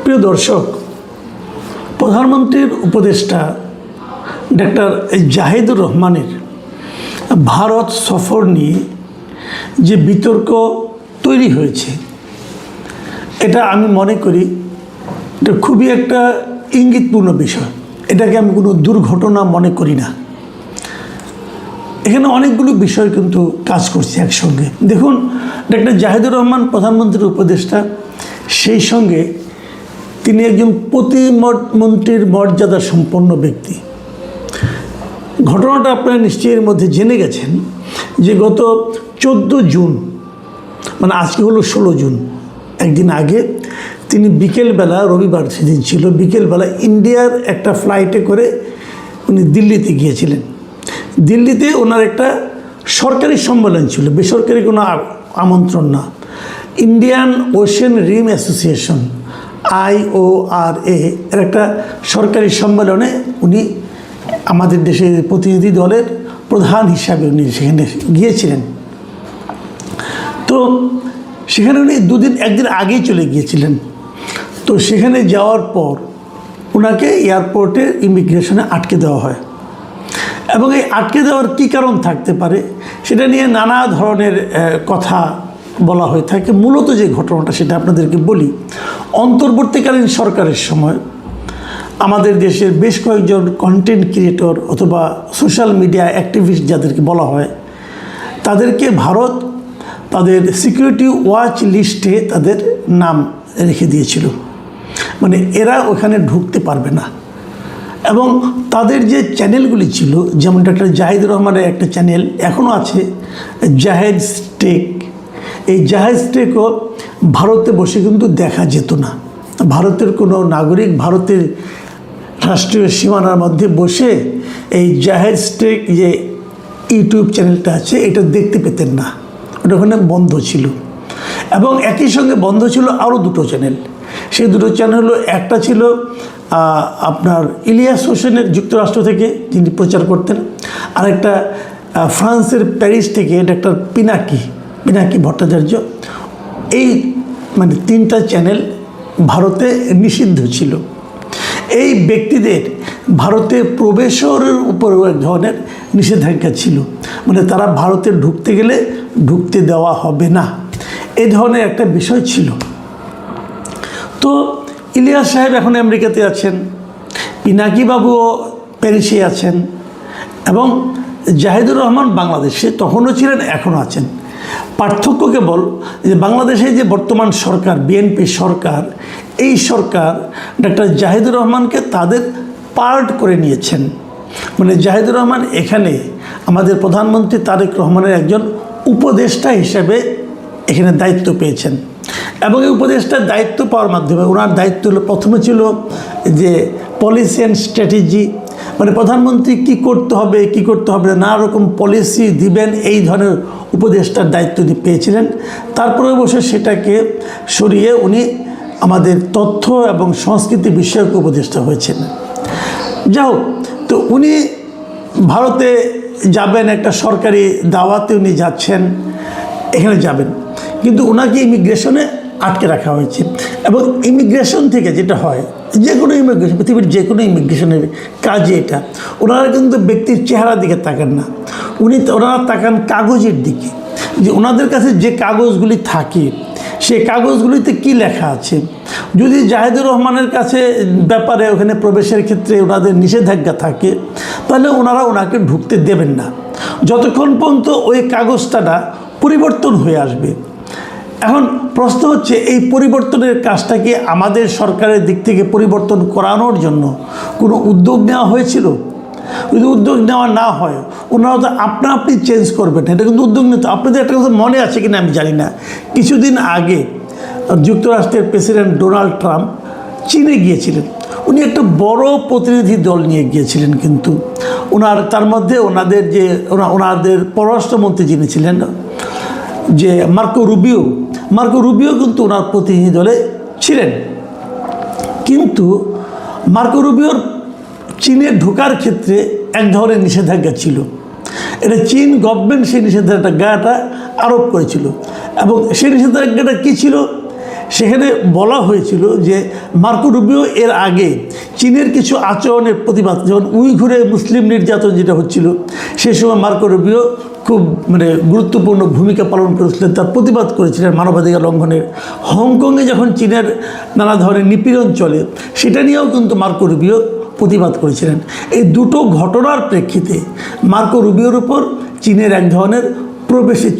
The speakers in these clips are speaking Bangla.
প্রিয় দর্শক, প্রধানমন্ত্রীর উপদেষ্টা ডক্টর জাহিদুর রহমানের ভারত সফর নিয়ে যে বিতর্ক তৈরি হয়েছে, এটা আমি মনে করি এটা খুবই একটা ইঙ্গিতপূর্ণ বিষয়। এটাকে আমি কোনো দুর্ঘটনা মনে করি না। এখানে অনেকগুলো বিষয় কিন্তু কাজ করছে একসঙ্গে। দেখুন, ডক্টর জাহিদুর রহমান প্রধানমন্ত্রীর উপদেষ্টা, সেই সঙ্গে তিনি একজন প্রতিমন্ত্রীর মর্যাদা সম্পন্ন ব্যক্তি। ঘটনাটা আপনারা নিশ্চয়ই এর মধ্যে জেনে গেছেন যে গত 14 জুন, মানে আজকে হলো 16 জুন, একদিন আগে তিনি বিকেলবেলা, রবিবার সেদিন ছিল, বিকেলবেলা ইন্ডিয়ার একটা ফ্লাইটে করে উনি দিল্লিতে গিয়েছিলেন। দিল্লিতে ওনার একটা সরকারি সম্মেলন ছিল, বেসরকারি কোনো আমন্ত্রণ না। ইন্ডিয়ান ওশেন রিম অ্যাসোসিয়েশন IORA এর একটা সরকারি সম্মেলনে উনি আমাদের দেশের প্রতিনিধি দলের প্রধান হিসাবে উনি সেখানে গিয়েছিলেন। তো সেখানে উনি একদিন আগেই চলে গিয়েছিলেন। তো সেখানে যাওয়ার পর ওনাকে এয়ারপোর্টে ইমিগ্রেশনে আটকে দেওয়া হয়, এবং এই আটকে দেওয়ার কী কারণ থাকতে পারে সেটা নিয়ে নানা ধরনের কথা বলা হয়ে থাকে। মূলত যে ঘটনাটা সেটা আপনাদেরকে বলি। অন্তর্বর্তীকালীন সরকারের সময় আমাদের দেশের বেশ কয়েকজন কন্টেন্ট ক্রিয়েটর অথবা সোশ্যাল মিডিয়া অ্যাক্টিভিস্ট যাদেরকে বলা হয়, তাদেরকে ভারত তাদের সিকিউরিটি ওয়াচ লিস্টে তাদের নাম রেখে দিয়েছিল, মানে এরা ওখানে ঢুকতে পারবে না। এবং তাদের যে চ্যানেলগুলি ছিল, যেমন ডক্টর জাহিদুর রহমানের একটা চ্যানেল এখনও আছে, জাহেদ স্টেক। এই জাহেদ স্টেকও ভারতে বসে কিন্তু দেখা যেত না। ভারতের কোনো নাগরিক ভারতের রাষ্ট্রীয় সীমানার মধ্যে বসে এই জাহেদ স্টেক যে ইউটিউব চ্যানেলটা আছে এটা দেখতে পেতেন না, ওটা ওখানে বন্ধ ছিল। এবং একই সঙ্গে বন্ধ ছিল আরও দুটো চ্যানেল। সেই দুটো চ্যানেল হলো, একটা ছিল আপনার ইলিয়াস হোসেনের যুক্তরাষ্ট্র থেকে, যিনি প্রচার করতেন, আরেকটা ফ্রান্সের প্যারিস থেকে ডক্টর পিনাকি ভট্টাচার্য। এই মানে 3টা চ্যানেল ভারতে নিষিদ্ধ ছিল। এই ব্যক্তিদের ভারতে প্রবেশের উপরেও এক ধরনের নিষেধাজ্ঞা ছিল, মানে তারা ভারতে ঢুকতে গেলে ঢুকতে দেওয়া হবে না, এই ধরনের একটা বিষয় ছিল। তো ইলিয়াস সাহেব এখন আমেরিকাতে আছেন, পিনাকি বাবুও প্যারিসে আছেন, এবং জাহিদুর রহমান বাংলাদেশে তখনও ছিলেন, এখনও আছেন। পার্থক্য কেবল যে বাংলাদেশে যে বর্তমান সরকার, বিএনপি সরকার, এই সরকার ডক্টর জাহিদুর রহমানকে তাদের পার্ট করে নিয়েছেন। মানে জাহিদুর রহমান এখানে আমাদের প্রধানমন্ত্রী তারেক রহমানের একজন উপদেষ্টা হিসেবে এখানে দায়িত্ব পেয়েছেন। এবং এই উপদেষ্টার দায়িত্ব পাওয়ার মাধ্যমে ওনার দায়িত্ব হলো, প্রথমে ছিল যে পলিসি অ্যান্ড স্ট্র্যাটেজি, মানে প্রধানমন্ত্রী কি করতে হবে না, নানা রকম পলিসি দিবেন, এই ধরনের উপদেষ্টার দায়িত্ব উনি পেয়েছিলেন। তারপরে বসে সেটাকে সরিয়ে উনি আমাদের তথ্য এবং সংস্কৃতি বিষয়ক উপদেষ্টা হয়েছেন। যাই হোক, তো উনি ভারতে যাবেন, একটা সরকারি দাওয়াতে উনি যাচ্ছেন, এখানে যাবেন, কিন্তু ওনাকে ইমিগ্রেশনে আটকে রাখা হয়েছে। এবং ইমিগ্রেশন থেকে যেটা হয়, যে কোনো ইমিগ্রেশন, পৃথিবীর যে কোনো ইমিগ্রেশনের কাজে এটা, ওনারা কিন্তু ব্যক্তির চেহারার দিকে তাকান না, ওনারা তাকান কাগজের দিকে, যে ওনাদের কাছে যে কাগজগুলি থাকে সেই কাগজগুলিতে কি লেখা আছে। যদি জাহিদুর রহমানের কাছে ব্যাপারে ওখানে প্রবেশের ক্ষেত্রে ওনাদের নিষেধাজ্ঞা থাকে, তাহলে ওনাকে ঢুকতে দেবেন না যতক্ষণ পর্যন্ত ওই কাগজটা পরিবর্তন হয়ে আসবে। এখন প্রশ্ন হচ্ছে, এই পরিবর্তনের কাজটা কি আমাদের সরকারের দিক থেকে পরিবর্তন করানোর জন্য কোনো উদ্যোগ নেওয়া হয়েছিল? যদি উদ্যোগ নেওয়া না হয়, ওনারা তো আপনি চেঞ্জ করবেন, এটা কিন্তু উদ্যোগ নিতে। আপনাদের একটা কথা মনে আছে কিনা আমি জানি না, কিছুদিন আগে যুক্তরাষ্ট্রের প্রেসিডেন্ট ডোনাল্ড ট্রাম্প চীনে গিয়েছিলেন। উনি একটা বড় প্রতিনিধি দল নিয়ে গিয়েছিলেন, কিন্তু তার মধ্যে ওনাদের পররাষ্ট্রমন্ত্রী যিনি ছিলেন যে মার্কো রুবিও কিন্তু ওনার প্রতিনিধি দলে ছিলেন। কিন্তু মার্কো রুবিওর চীনে ঢোকার ক্ষেত্রে এক ধরনের নিষেধাজ্ঞা ছিল। এটা চীন গভর্নমেন্ট সেই নিষেধাজ্ঞাটা আরোপ করেছিল। এবং সেই নিষেধাজ্ঞাটা কী ছিল? সেখানে বলা হয়েছিল যে মার্কো রুবিও এর আগে চীনের কিছু আচরণের প্রতিবাদ, যেমন উইঘুরে মুসলিম নির্যাতন যেটা হচ্ছিল, সে সময় মার্কো রুবিও খুব গুরুত্বপূর্ণ ভূমিকা পালন করেছিলেন, তার প্রতিবাদ করেছিলেন মানবাধিকার লঙ্ঘনের। হংকংয়ে যখন চীনের নানা ধরনের নিপীড়ন চলে, সেটা নিয়েও কিন্তু মার্কো রুবিও প্রতিবাদ করেছিলেন। এই দুটো ঘটনার প্রেক্ষিতে মার্কো রুবিওর উপর চীনের এক ধরনের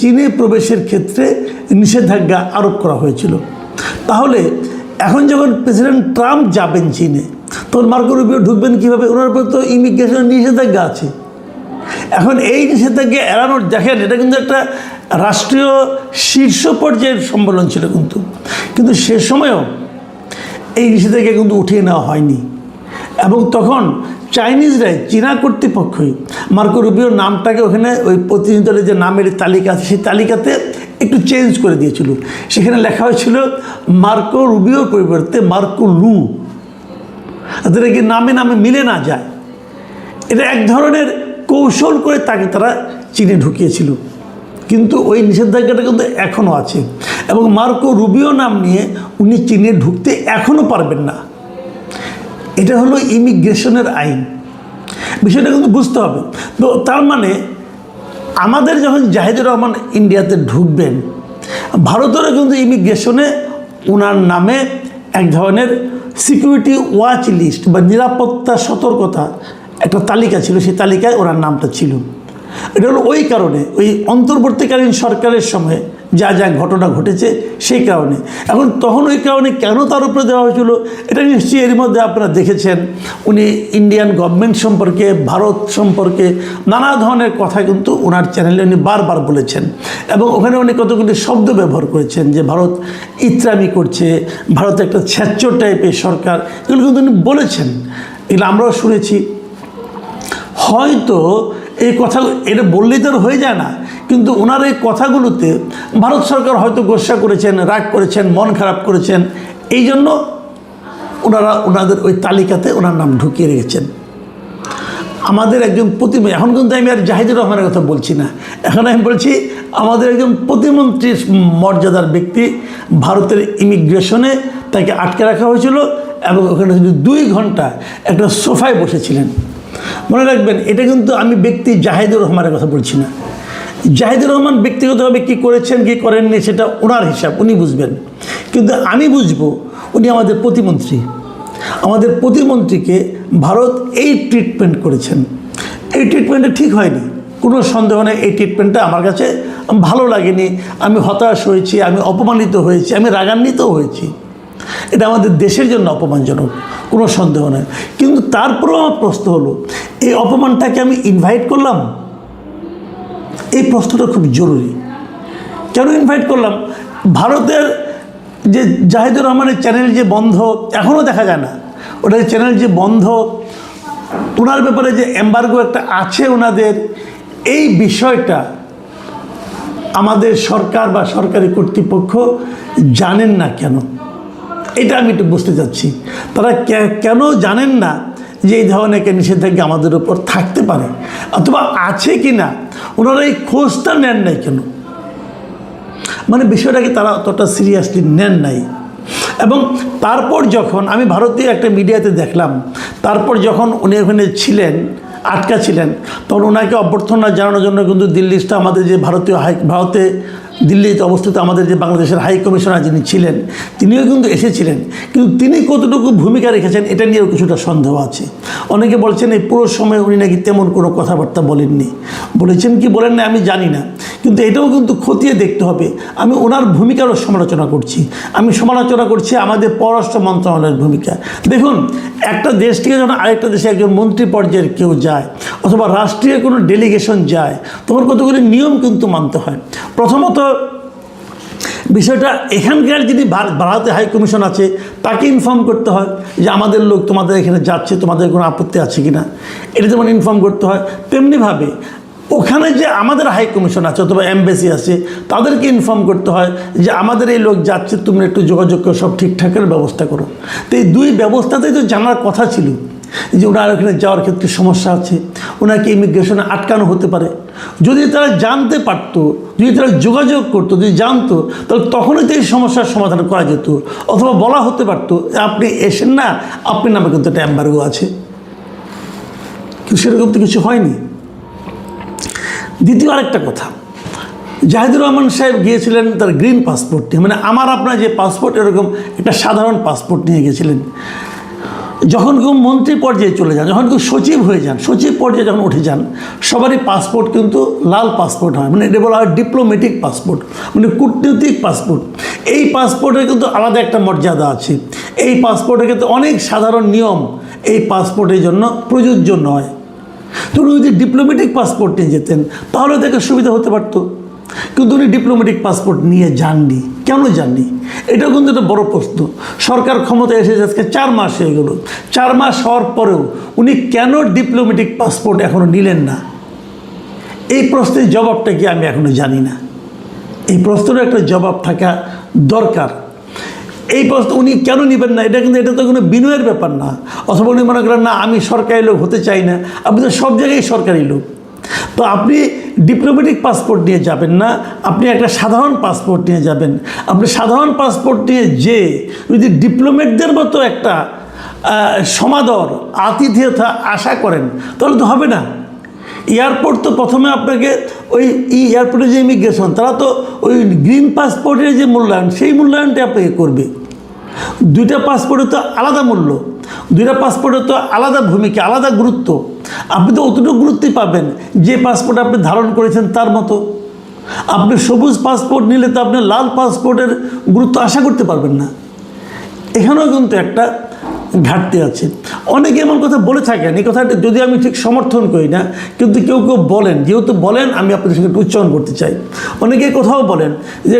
চীনে প্রবেশের ক্ষেত্রে নিষেধাজ্ঞা আরোপ করা হয়েছিল। তাহলে এখন যখন প্রেসিডেন্ট ট্রাম্প যাবেন চীনে, তখন মার্কো রুবিও ঢুকবেন কীভাবে? ওনার উপর তো ইমিগ্রেশনের নিষেধাজ্ঞা আছে। এখন এই নিষেধাজ্ঞা এড়ানোর, দেখেন এটা কিন্তু একটা রাষ্ট্রীয় শীর্ষ পর্যায়ের সম্মেলন ছিল, কিন্তু সে সময়ও এই নিষেধাজ্ঞা কিন্তু উঠিয়ে নেওয়া হয়নি। এবং তখন চাইনিজরাই, চীনা কর্তৃপক্ষই মার্কো রুবিওর নামটাকে ওখানে ওই প্রতিনিধি দলের যে নামের তালিকা আছে সেই তালিকাতে একটু চেঞ্জ করে দিয়েছিল। সেখানে লেখা হয়েছিল মার্কো রুবিওর পরিবর্তে মার্কো লু, তাদের কি নামে নামে মিলে না যায়। এটা এক ধরনের কৌশল করে তাকে তারা চীনে ঢুকিয়েছিল, কিন্তু ওই নিষেধাজ্ঞাটা কিন্তু এখনও আছে। এবং মার্কো রুবিও নাম নিয়ে উনি চীনে ঢুকতে এখনও পারবেন না। এটা হলো ইমিগ্রেশনের আইন, বিষয়টা কিন্তু বুঝতে হবে। তো তার মানে আমাদের যখন জাহিদুর রহমান ইন্ডিয়াতে ঢুকবেন, ভারতেরও কিন্তু ইমিগ্রেশনে ওনার নামে এক ধরনের সিকিউরিটি ওয়াচ লিস্ট বা নিরাপত্তা সতর্কতা একটা তালিকা ছিল, সেই তালিকায় ওনার নামটা ছিল। এটা হলো ওই কারণে, ওই অন্তর্বর্তীকালীন সরকারের সময় যা যা ঘটনা ঘটেছে সেই কারণে। এখন তখন ওই কারণে কেন তার উপরে দেওয়া হয়েছিল, এটা নিশ্চয়ই এর মধ্যে আপনারা দেখেছেন। উনি ইন্ডিয়ান গভর্নমেন্ট সম্পর্কে, ভারত সম্পর্কে নানা ধরনের কথা কিন্তু ওনার চ্যানেলে উনি বারবার বলেছেন, এবং ওখানে উনি কতগুলি শব্দ ব্যবহার করেছেন যে ভারত ইত্রামি করছে, ভারত একটা ছ্যাচ্চর টাইপের সরকার, এগুলো কিন্তু উনি বলেছেন, এগুলো আমরাও শুনেছি। হয়তো এই কথা এটা বললেই তো হয়ে যায় না, কিন্তু ওনার এই কথাগুলোতে ভারত সরকার হয়তো গোসা করেছেন, রাগ করেছেন, মন খারাপ করেছেন, এই জন্য ওনাদের ওই তালিকাতে ওনার নাম ঢুকিয়ে রেখেছেন। আমাদের একজন প্রতিমন্ত্রী, এখন কিন্তু আমি আর জাহিদুর রহমানের কথা বলছি না, এখন আমি বলছি আমাদের একজন প্রতিমন্ত্রীর মর্যাদার ব্যক্তি ভারতের ইমিগ্রেশনে তাকে আটকে রাখা হয়েছিল, এবং ওখানে 2 ঘন্টা একটা সোফায় বসেছিলেন। মনে রাখবেন, এটা কিন্তু আমি ব্যক্তি জাহিদুর রহমানের কথা বলছি না। জাহিদুর রহমান ব্যক্তিগতভাবে কী করেছেন কী করেননি সেটা ওনার হিসাব, উনি বুঝবেন, কিন্তু আমি বুঝবো উনি আমাদের প্রতিমন্ত্রী। আমাদের প্রতিমন্ত্রীকে ভারত এই ট্রিটমেন্ট করেছেন, এই ট্রিটমেন্টটা ঠিক হয়নি, কোনো সন্দেহ নেই। এই ট্রিটমেন্টটা আমার কাছে ভালো লাগেনি, আমি হতাশ হয়েছি, আমি অপমানিত হয়েছি, আমি রাগান্বিতও হয়েছি। এটা আমাদের দেশের জন্য অপমানজনক, কোনো সন্দেহ নেই। কিন্তু তারপরেও আমার প্রশ্ন হলো, এই অপমানটাকে আমি ইনভাইট করলাম? এই প্রশ্নটা খুব জরুরি। কেন ইনভাইট করলাম? ভারতের যে জাহিদুর রহমানের চ্যানেল যে বন্ধ, এখনও দেখা যায় না, ওটা চ্যানেল যে বন্ধ, ওনার ব্যাপারে যে এম্বার্গো একটা আছে ওনাদের, এই বিষয়টা আমাদের সরকার বা সরকারি কর্তৃপক্ষ জানেন না কেন, এটা আমি একটু বুঝতে চাচ্ছি। তারা কেন জানেন না যে এই ধরনের নিষেধাজ্ঞা আমাদের উপর থাকতে পারে, অথবা আছে কি না, ওনারা এই খোঁজটা নেন নাই কেন? মানে বিষয়টাকে তারা অতটা সিরিয়াসলি নেন নাই। এবং তারপর যখন আমি ভারতীয় একটা মিডিয়াতে দেখলাম, তারপর যখন উনি ওখানে ছিলেন, আটকা ছিলেন, তখন ওনাকে অভ্যর্থনা জানানোর জন্য কিন্তু দিল্লিতে আমাদের যে ভারতে দিল্লিতে অবস্থিত আমাদের যে বাংলাদেশের হাই কমিশনার যিনি ছিলেন, তিনিও কিন্তু এসেছিলেন, কিন্তু তিনি কতটুকু ভূমিকা রেখেছেন এটা নিয়েও কিছুটা সন্দেহ আছে। অনেকে বলছেন এই পুরো সময় উনি নাকি তেমন কোনো কথাবার্তা বলেননি, বলেছেন কি বলেন না আমি জানি না, কিন্তু এটাও কিন্তু খতিয়ে দেখতে হবে। আমি ওনার ভূমিকারও সমালোচনা করছি, আমি সমালোচনা করছি আমাদের পররাষ্ট্র মন্ত্রণালয়ের ভূমিকা। দেখুন, একটা দেশ থেকে যখন আরেকটা দেশে একজন মন্ত্রী পর্যায়ের কেউ যায়, অথবা রাষ্ট্রীয় কোনো ডেলিগেশন যায়, তখন কতগুলি নিয়ম কিন্তু মানতে হয়। প্রথমত বিষয়টা এখানকার যিনি ভারতে হাই কমিশন আছে তাকে ইনফর্ম করতে হয় যে আমাদের লোক তোমাদের এখানে যাচ্ছে, তোমাদের কোনো আপত্তি আছে কি না, এটা যেমন ইনফর্ম করতে হয়, তেমনিভাবে ওখানে যে আমাদের হাই কমিশন আছে অথবা এমবেসি আছে তাদেরকে ইনফর্ম করতে হয় যে আমাদের এই লোক যাচ্ছে, তুমি একটু যোগাযোগ করে সব ঠিকঠাকের ব্যবস্থা করো। তো এই 2 ব্যবস্থাতেই তো জানার কথা ছিল, যে ওনার ওখানে যাওয়ার ক্ষেত্রে সমস্যা আছে, ওনাকে ইমিগ্রেশনে আটকানো হতে পারে। যদি তারা জানতে পারতো, যদি তারা যোগাযোগ করতো, যদি জানতো, তাহলে তখনই তো এই সমস্যার সমাধান করা যেত, অথবা বলা হতে পারতো আপনি এসেন না, আপনার নামে কিন্তু একটা এম্বার্গো আছে। কিন্তু সেরকম তো কিছু হয়নি। দ্বিতীয় আরেকটা কথা, জাহিদুর রহমান সাহেব গিয়েছিলেন তার গ্রিন পাসপোর্ট নিয়ে, মানে আমার আপনার যে পাসপোর্ট এরকম একটা সাধারণ পাসপোর্ট নিয়ে গেছিলেন। যখন কেউ মন্ত্রী পর্যায়ে চলে যান, যখন কেউ সচিব হয়ে যান, সচিব পর্যায়ে যখন উঠে যান, সবারই পাসপোর্ট কিন্তু লাল পাসপোর্ট হয়, মানে এটা বলা হয় ডিপ্লোম্যাটিক পাসপোর্ট, মানে কূটনৈতিক পাসপোর্ট। এই পাসপোর্টের কিন্তু আলাদা একটা মর্যাদা আছে। এই পাসপোর্টের কিন্তু অনেক সাধারণ নিয়ম এই পাসপোর্টের জন্য প্রযোজ্য নয়। তো উনি যদি ডিপ্লোম্যাটিক পাসপোর্ট নিয়ে যেতেন তাহলে তাকে সুবিধা হতে পারতো, কিন্তু উনি ডিপ্লোম্যাটিক পাসপোর্ট নিয়ে যাননি। কেন যাননি? এটাও কিন্তু একটা বড় প্রশ্ন। সরকার ক্ষমতায় এসেছে আজকে 4 মাস হয়ে গেল। 4 মাস হওয়ার পরেও উনি কেন ডিপ্লোম্যাটিক পাসপোর্ট এখনও নিলেন না? এই প্রশ্নের জবাবটা কি আমি এখনও জানি না। এই প্রশ্নের একটা জবাব থাকা দরকার। এই প্রশ্ন উনি কেন নেবেন না, এটা তো কোনো বিনয়ের ব্যাপার না। অথবা উনি মনে করেন না আমি সরকারি লোক হতে চাই না। আপনি তো সব জায়গায় সরকারি লোক। তো আপনি ডিপ্লোম্যাটিক পাসপোর্ট নিয়ে যাবেন না, আপনি একটা সাধারণ পাসপোর্ট নিয়ে যাবেন। আপনি সাধারণ পাসপোর্ট নিয়ে যে যদি ডিপ্লোম্যাটদের মতো একটা সমাদর আতিথেয়তা আশা করেন তাহলে তো হবে না। এয়ারপোর্ট তো প্রথমে আপনাকে ওই এয়ারপোর্টে যে ইমিগ্রেশন, তারা তো ওই গ্রিন পাসপোর্টের যে মূল্যায়ন, সেই মূল্যায়নটা আপনাকে করবে। 2টা পাসপোর্টের তো আলাদা মূল্য, 2টা পাসপোর্টের তো আলাদা ভূমিকা, আলাদা গুরুত্ব। আপনি তো অতটুকু গুরুত্বই পাবেন যে পাসপোর্ট আপনি ধারণ করেছেন তার মতো। আপনি সবুজ পাসপোর্ট নিলে তো আপনি লাল পাসপোর্টের গুরুত্ব আশা করতে পারবেন না। এখানেও কিন্তু একটা ঘাটতি আছে। অনেকে এমন কথা বলে থাকেন, এই কথাটা যদি আমি ঠিক সমর্থন করি না, কিন্তু কেউ কেউ বলেন, যেহেতু বলেন আমি আপনাদের সঙ্গে একটু উচ্চারণ করতে চাই। অনেকে কথাও বলেন যে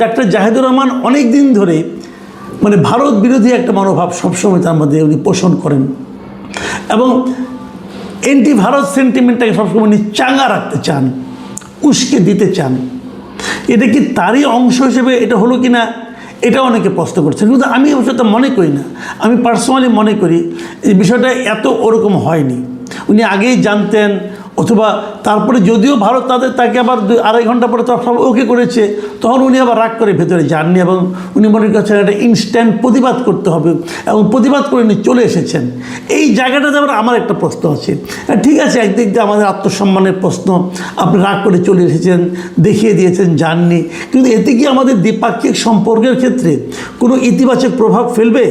ডাক্তার জাহিদুর রহমান অনেক দিন ধরে মানে ভারত বিরোধী একটা মনোভাব সবসময় তার মধ্যে উনি পোষণ করেন, এবং এন্টি ভারত সেন্টিমেন্টটাকে সবসময় উনি চাঙ্গা রাখতে চান, উস্কে দিতে চান। এটা কি তারই অংশ হিসেবে এটা হলো কি না, এটা অনেকে প্রশ্ন করছেন, কিন্তু আমি অবশ্য মনে করি না। আমি পার্সোনালি মনে করি এই বিষয়টা এত ওরকম হয়নি। উনি আগেই জানতেন, অথবা তারপরে যদিও ভারত তাকে আবার 2-2.5 ঘন্টা পরে সব ওকে করেছে, তখন উনি আবার রাগ করে ভেতরে যাননি, এবং উনি মনে করছেন একটা ইনস্ট্যান্ট প্রতিবাদ করতে হবে, এবং প্রতিবাদ করে উনি চলে এসেছেন। এই জায়গাটাতে আবার আমার একটা প্রশ্ন আছে। ঠিক আছে, একদিক দিয়ে আমাদের আত্মসম্মানের প্রশ্ন, আপনি রাগ করে চলে এসেছেন, দেখিয়ে দিয়েছেন, যাননি, কিন্তু এতে কি আমাদের দ্বিপাক্ষিক সম্পর্কের ক্ষেত্রে কোনো ইতিবাচক প্রভাব ফেলবে?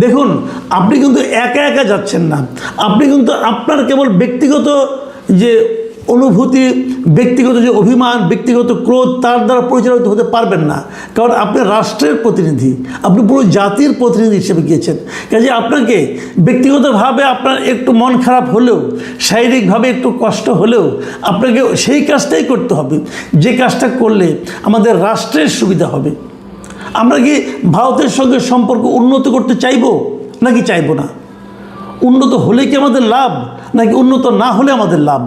দেখুন, আপনি কিন্তু একা একা যাচ্ছেন না। আপনি কিন্তু আপনার কেবল ব্যক্তিগত যে অনুভূতি, ব্যক্তিগত যে অভিমান, ব্যক্তিগত ক্রোধ, তার দ্বারা পরিচালিত হতে পারবেন না। কারণ আপনি রাষ্ট্রের প্রতিনিধি, আপনি পুরো জাতির প্রতিনিধি হিসেবে গিয়েছেন। কাজে আপনাকে ব্যক্তিগতভাবে আপনার একটু মন খারাপ হলেও, শারীরিকভাবে একটু কষ্ট হলেও আপনাকে সেই কাজটাই করতে হবে যে কাজটা করলে আমাদের রাষ্ট্রের সুবিধা হবে। আমরা কি ভারতের সঙ্গে সম্পর্ক উন্নত করতে চাইব নাকি চাইব না? উন্নত হলে কি আমাদের লাভ, নাকি উন্নত না হলে আমাদের লাভ?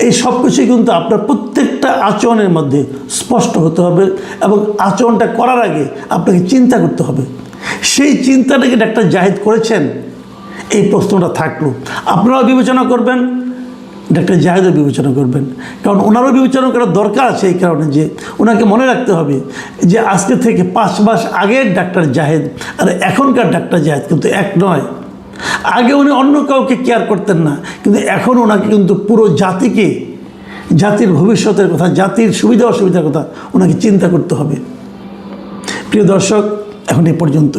এই সব কিছুই কিন্তু আপনার প্রত্যেকটা আচরণের মধ্যে স্পষ্ট হতে হবে, এবং আচরণটা করার আগে আপনাকে চিন্তা করতে হবে। সেই চিন্তাটাকে ডাক্তার জাহিদ করেছেন, এই প্রশ্নটা থাকলো। আপনারাও বিবেচনা করবেন, ডাক্তার জাহিদও বিবেচনা করবেন, কারণ ওনারও বিবেচনা করার দরকার আছে। এই কারণে যে ওনাকে মনে রাখতে হবে যে আজকে থেকে 5 মাস আগের ডাক্তার জাহিদ আর এখনকার ডাক্তার জাহিদ কিন্তু এক নয়। আগে উনি অন্য কাউকে কেয়ার করতেন না, কিন্তু এখন ওনাকে কিন্তু পুরো জাতিকে, জাতির ভবিষ্যতের কথা, জাতির সুবিধা অসুবিধার কথা ওনাকে চিন্তা করতে হবে। প্রিয় দর্শক, এখন এ পর্যন্তই।